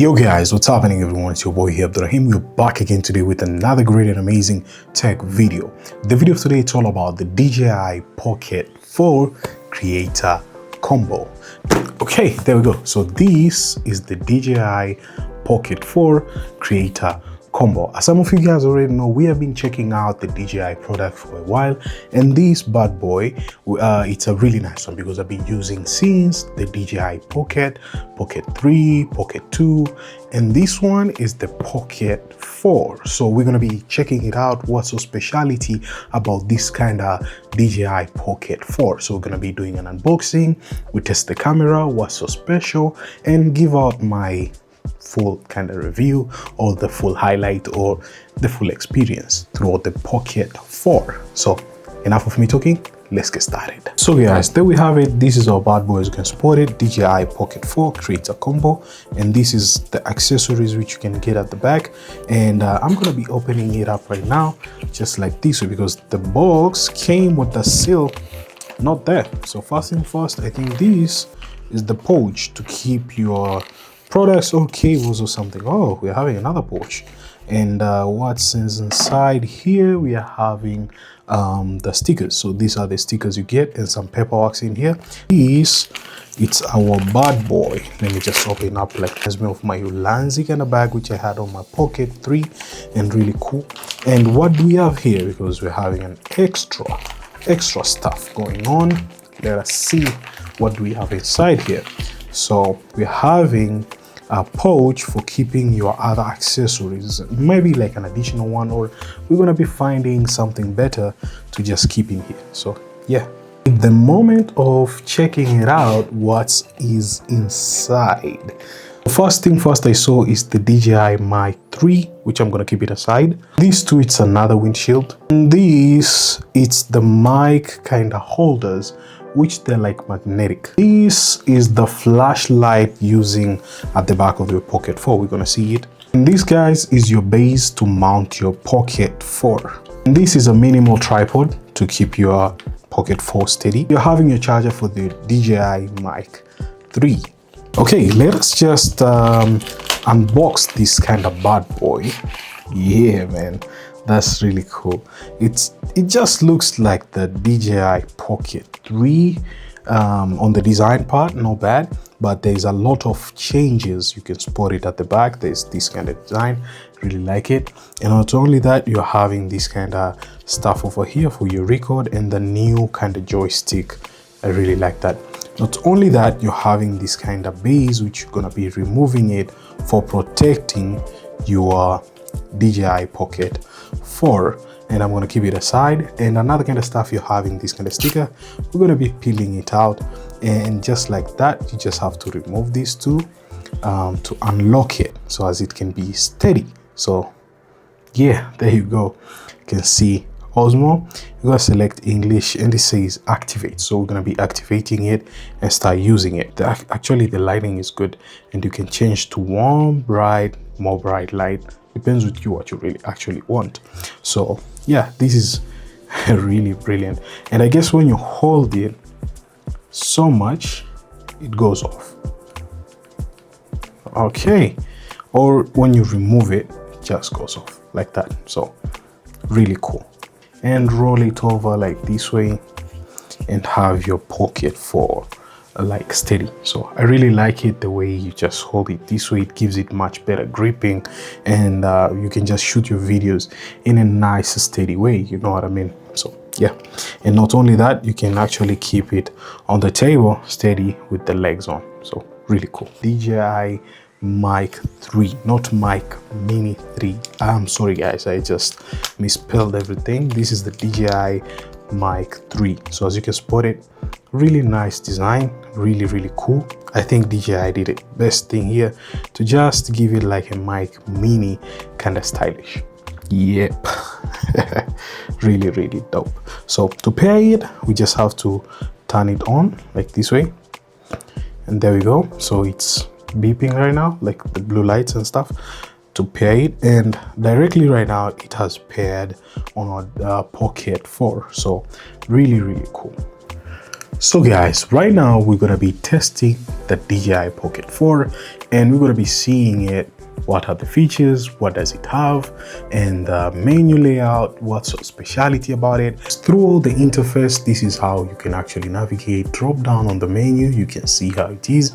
Yo guys, what's happening everyone? It's your boy here, Abdurrahim. We're back again today with another great and amazing tech video. The video of today, it's all about the DJI Pocket 4 Creator Combo. Okay, there we go. So this is the DJI Pocket 4 Creator Combo. As some of you guys already know, we have been checking out the DJI product for a while, and this bad boy, it's a really nice one because I've been using since the DJI Pocket 3, Pocket 2, and this one is the Pocket 4. So we're gonna be checking it out. What's so speciality about this kind of DJI Pocket 4? So we're gonna be doing an unboxing. We test the camera, what's so special, and give out my full kind of review or the full highlight or the full experience throughout the Pocket 4. So enough of me talking, let's get started. So guys, there we have it. This is our bad boy, as you can spot it, DJI Pocket 4 Creator Combo, and this is the accessories which you can get at the back. And I'm gonna be opening it up right now just like this way because the box came with the seal not there. So first thing first, I think this is the pouch to keep your products or cables or something. Oh, we're having another pouch. And what's inside here, we are having the stickers. So these are the stickers you get, and some paperwork in here. It's our bad boy. Let me just open up, like reminds me of my Ulanzi kind of bag which I had on my Pocket 3, and really cool. And what do we have here? Because we're having an extra stuff going on. Let us see what do we have inside here. So we're having a pouch for keeping your other accessories, maybe like an additional one, or we're gonna be finding something better to just keep in here. So yeah, the moment of checking it out, what is inside. First thing first I saw is the DJI Mic 3, which I'm gonna keep it aside. These two, it's another windshield. And this, it's the mic kind of holders, which they're like magnetic. This is the flashlight using at the back of your Pocket 4. We're gonna see it. And this, guys, is your base to mount your Pocket 4. And this is a minimal tripod to keep your Pocket 4 steady. You're having your charger for the DJI Mic 3. Okay, let us just unbox this kind of bad boy. Yeah, man. That's really cool. It just looks like the DJI Pocket 3 on the design part, not bad, but there's a lot of changes. You can spot it at the back. There's this kind of design, really like it. And not only that, you're having this kind of stuff over here for your record and the new kind of joystick. I really like that. Not only that, you're having this kind of base which you're gonna be removing it for protecting your DJI Pocket 4, and I'm going to keep it aside. And another kind of stuff, you're having this kind of sticker. We're going to be peeling it out, and just like that, you just have to remove these two to unlock it so as it can be steady. So yeah, there you go. You can see Osmo. You gotta select English, and it says activate, so we're gonna be activating it and start using it. Actually, the lighting is good, and you can change to warm, bright, more bright light. Depends with you what you really actually want. So yeah, this is really brilliant. And I guess when you hold it so much, it goes off. Okay, or when you remove it, it just goes off like that. So really cool. And roll it over like this way and have your Pocket 4 like steady. So I really like it the way you just hold it this way. It gives it much better gripping, and you can just shoot your videos in a nice steady way, you know what I mean? So yeah, and not only that, you can actually keep it on the table steady with the legs on. So really cool. DJI Mic 3, not Mic Mini 3. I'm sorry guys, I just misspelled everything. This is the DJI Mic 3. So as you can spot it, really nice design, really cool. I think DJI did it best thing here to just give it like a Mic Mini kind of stylish. Yep. really dope. So to pair it, we just have to turn it on like this way, and there we go. So it's beeping right now, like the blue lights and stuff, to pair it. And directly right now it has paired on our Pocket 4. So really cool. So guys, right now we're gonna be testing the DJI Pocket 4 and we're gonna be seeing it. What are the features? What does it have? And the menu layout, what's the speciality about it? Through the interface, this is how you can actually navigate. Drop down on the menu, you can see how it is,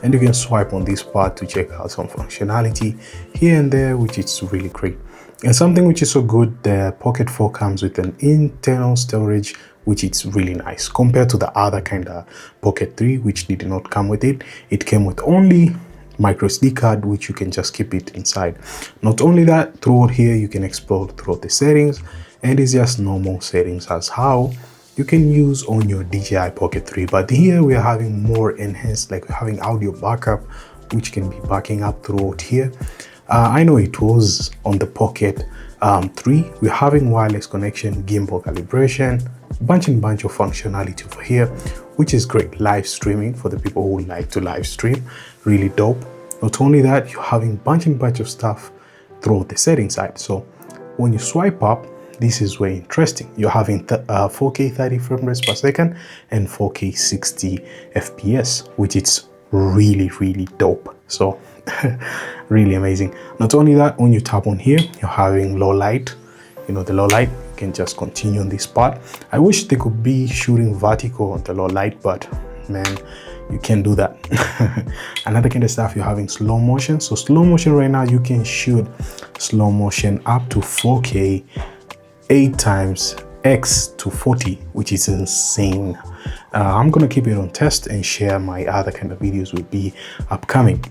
and you can swipe on this part to check out some functionality here and there, which is really great. And something which is so good, the Pocket 4 comes with an internal storage, which is really nice compared to the other kind of Pocket 3, which did not come with it. It came with only micro SD card, which you can just keep it inside. Not only that, throughout here you can explore throughout the settings, and it's just normal settings as how you can use on your DJI Pocket 3. But here we are having more enhanced, like we're having audio backup, which can be backing up throughout here. I know it was on the Pocket 3. We're having wireless connection, gimbal calibration, bunch of functionality over here, which is great. Live streaming for the people who like to live stream, really dope. Not only that, you're having bunch of stuff throughout the settings side. So when you swipe up, this is very interesting. You're having 4K 30 frame rates per second and 4K 60 FPS, which is really dope. So really amazing. Not only that, when you tap on here, you're having low light. You know, the low light, you can just continue on this part. I wish they could be shooting vertical on the low light, but man, you can't do that. Another kind of stuff, you're having slow motion. So slow motion right now, you can shoot slow motion up to 4K 8 times X to 40, which is insane. I'm gonna keep it on test and share my other kind of videos will be upcoming.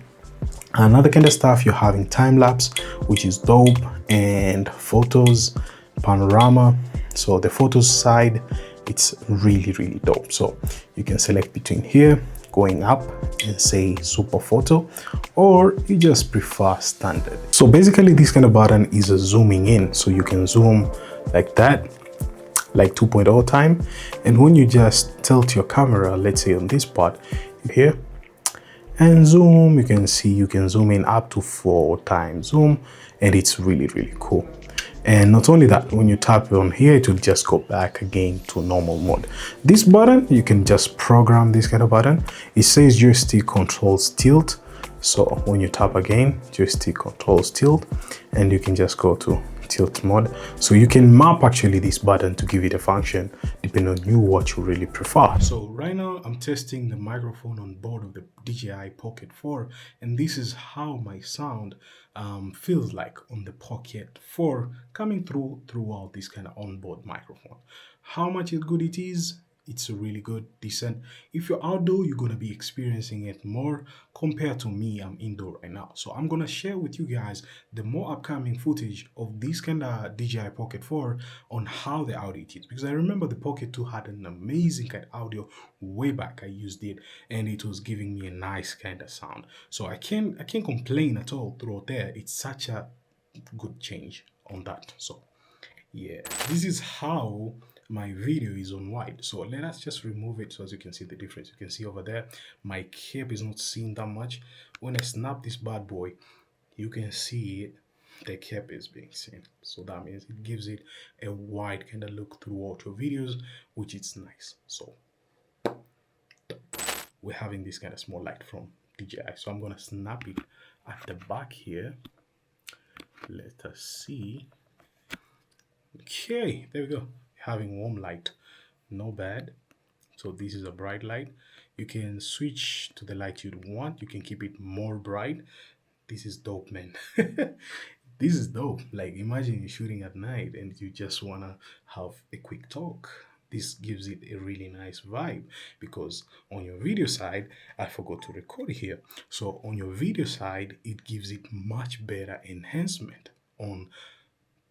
Another kind of stuff, you're having time lapse, which is dope, and photos, panorama. So the photos side, it's really dope. So you can select between here, going up and say super photo, or you just prefer standard. So basically this kind of button is a zooming in, so you can zoom like that, like 2.0 time. And when you just tilt your camera, let's say on this part here, and zoom, you can see you can zoom in up to 4 times zoom, and it's really cool. And not only that, when you tap on here, it will just go back again to normal mode. This button, you can just program this kind of button. It says joystick controls tilt. So when you tap again, joystick controls tilt, and you can just go to tilt mode. So you can map actually this button to give it a function depending on you what you really prefer. So right now I'm testing the microphone on board of the DJI Pocket 4, and this is how my sound feels like on the Pocket 4 coming throughout this kind of onboard microphone. How much good it is? It's really good, decent. If you're outdoor, you're gonna be experiencing it more compared to me. I'm indoor right now, so I'm gonna share with you guys the more upcoming footage of this kind of DJI Pocket 4 on how the audio is, because I remember the Pocket 2 had an amazing kind of audio way back. I used it and it was giving me a nice kind of sound, so I can't complain at all throughout there. It's such a good change on that. So yeah, this is how my video is on wide. So let us just remove it so as you can see the difference. You can see over there my cape is not seen that much. When I snap this bad boy, you can see it, the cap is being seen. So that means it gives it a wide kind of look throughout your videos, which is nice. So we're having this kind of small light from DJI, so I'm gonna snap it at the back here. Let us see. Okay, there we go. Having warm light, no bad. So this is a bright light. You can switch to the light you'd want. You can keep it more bright. This is dope, man. This is dope. Like imagine you're shooting at night and you just wanna have a quick talk. This gives it a really nice vibe, because on your video side, I forgot to record here. So on your video side, it gives it much better enhancement on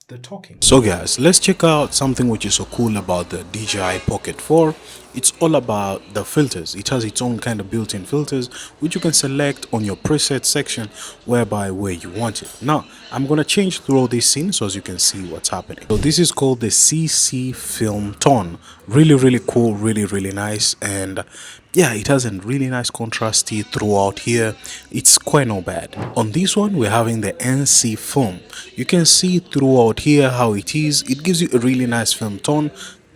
the talking. So guys, let's check out something which is so cool about the DJI Pocket 4. It's all about the filters. It has its own kind of built-in filters which you can select on your preset section where you want it. Now I'm gonna change through this scene so as you can see what's happening. So this is called the CC film tone. Really cool, really nice, and yeah, it has a really nice contrasty throughout here. It's quite not bad. On this one, we're having the NC film. You can see throughout here how it is. It gives you a really nice film tone.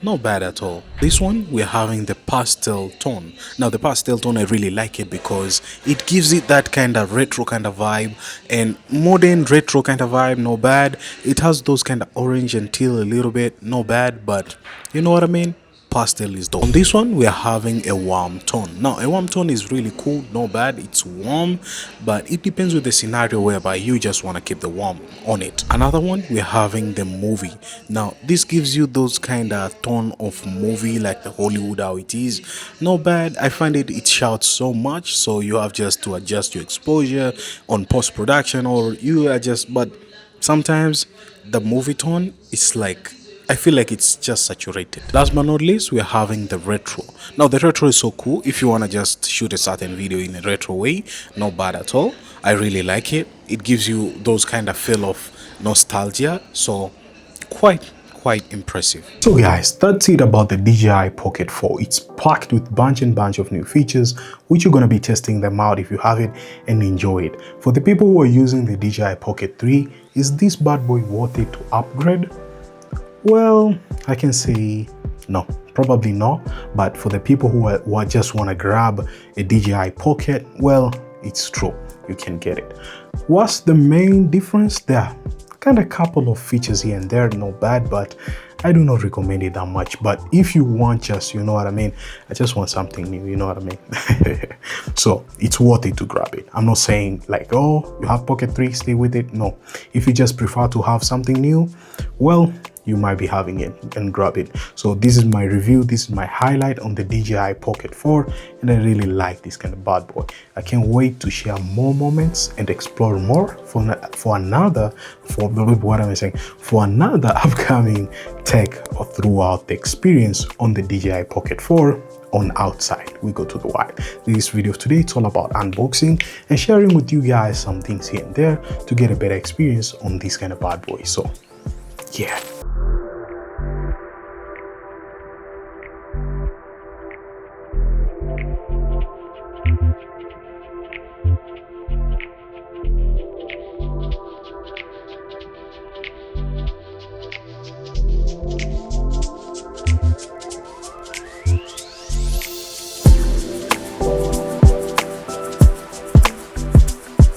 not bad at all. This one, we're having the pastel tone. Now the pastel tone, I really like it because it gives it that kind of retro kind of vibe and modern retro kind of vibe. Not bad. It has those kind of orange and teal a little bit. Not bad, but you know what I mean. Pastel is dope. On this one, we are having a warm tone. Now a warm tone is really cool, not bad. It's warm, but it depends with the scenario whereby you just want to keep the warm on it. Another one, we're having the movie. Now this gives you those kind of tone of movie like the Hollywood, how it is. Not bad. I find it shouts so much, so you have just to adjust your exposure on post-production, or you adjust. But sometimes the movie tone is like, I feel like it's just saturated. Last but not least, we're having the retro. Now the retro is so cool. If you want to just shoot a certain video in a retro way, not bad at all. I really like it. It gives you those kind of feel of nostalgia. So quite impressive. So guys, that's it about the DJI Pocket 4. It's packed with bunch of new features, which you're going to be testing them out if you have it and enjoy it. For the people who are using the DJI Pocket 3, is this bad boy worth it to upgrade? Well, I can say no, probably not. But for the people who just want to grab a DJI Pocket, well, it's true, you can get it. What's the main difference? There kind of couple of features here and there, not bad, but I do not recommend it that much. But if you want just, you know what I mean, I just want something new, you know what I mean. So it's worth it to grab it. I'm not saying like, oh, you have Pocket 3, stay with it. No, if you just prefer to have something new, well, you might be having it and grab it. So this is my review, this is my highlight on the DJI Pocket 4, and I really like this kind of bad boy. I can't wait to share more moments and explore more for another upcoming tech throughout the experience on the DJI Pocket 4 on outside. We go to the wild. This video today, it's all about unboxing and sharing with you guys some things here and there to get a better experience on this kind of bad boy. So yeah.